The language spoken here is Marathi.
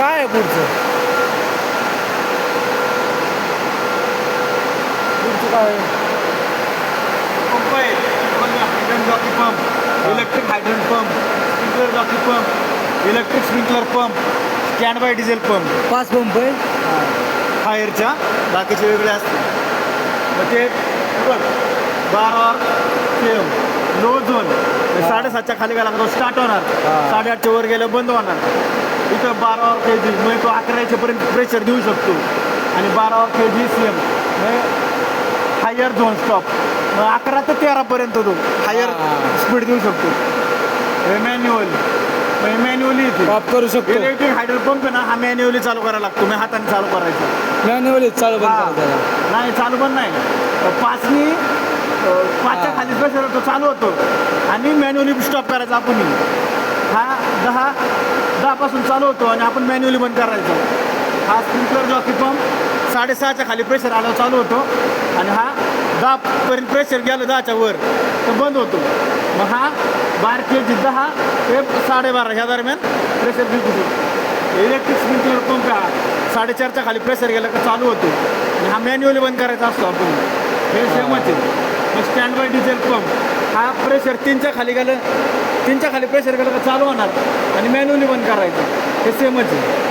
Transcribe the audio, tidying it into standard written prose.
काय आहे पुढचं? पुढचं काय आहे? पंप आहे hydrant jockey pump, electric hydrant pump, sprinkler jockey pump, electric sprinkler pump, stand by diesel pump. 5 pump आहे. फायरच्या बाकीचे वेगळे असतात. मग ते बघ 12 सेम लो झोन 7.5च्या खाली गेला तो स्टार्ट होणार, 8.5च्या वर गेलं बंद होणार. इथं 12 kg म्हणजे तो 11 पर्यंत प्रेशर देऊ शकतो आणि 12 kg same higher zone stop. मग 11 ते 13 पर्यंत तो हायर स्पीड देऊ शकतो. मॅन्युअली इथे ऑफ करू शकतो. इलेक्ट्रिक हायड्रोल पंप आहे ना, हा मॅन्युअली चालू करायला लागतो. मी हाताने चालू करायचा. मॅन्युअली चालू बंद हा. करायचं. नाही चालू पण नाही. 5च्या खाली प्रेशर तो चालू होतो आणि मॅन्युअली स्टॉप करायचा आपण. हा 10 पासून चालू होतो आणि आपण मॅन्युअली बंद करायचा. हा स्प्रिंकलर जॉकी पंप 6.5च्या खाली प्रेशर आल्यावर चालू होतो आणि हा 10 पर्यंत प्रेशर गेलं 10च्या वर तो बंद होतो. मग हा 12 kg 10 ते 12.5 ह्या दरम्यान प्रेशर देऊ शकतो. इलेक्ट्रिक स्प्रिंकलर पंप हा 4.5च्या खाली प्रेशर गेलं का चालू होतो आणि हा मॅन्युअली बंद करायचा असतो आपण. हे सेमच आहे. मग स्टँड बाय डिझेल पंप हा प्रेशर 3च्या खाली प्रेशर गेलं का चालू होणार आणि मॅन्युअली बंद करायचं. हे सेमच आहे.